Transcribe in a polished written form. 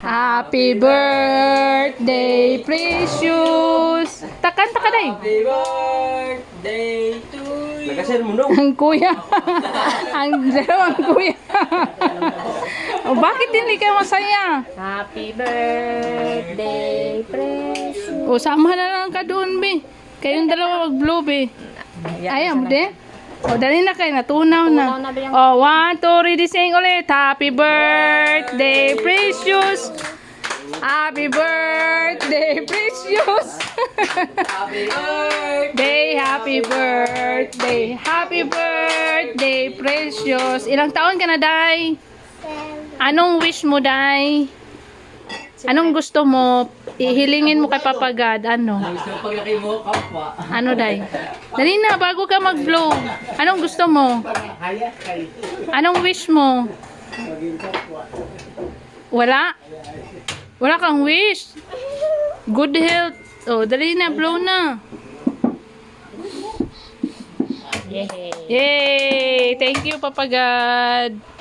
Happy birthday, Precious! Takan, takanay! Happy birthday to you. Nagkasir mo no? Ang kuya. Ang dalawang kuya. O, bakit hindi kayo masaya? Happy birthday, Precious. O, sama na lang ka doon, be. Kayong dalawa mag-blow, be. Ayaw mo, de? O, dali na kayo. Natunaw na. Natunaw na ba yung- O, 1, 2, ready, sing ulit. Happy birthday, Precious! Happy birthday, Precious! Happy birthday. Happy birthday, happy birthday, Precious. Ilang taon ka na, Day? Anong wish mo, Day? Anong gusto mo? Ihilingin mo kay Papa God. Ano? Gusto paglaki mo, kapwa. Ano, Day? Dali na, bago ka mag-blow. Anong gusto mo? Anong wish mo? Wala? Wala kang wish? Good health. Oh, dali na, blow na. Yay! Yay! Thank you, Papa God.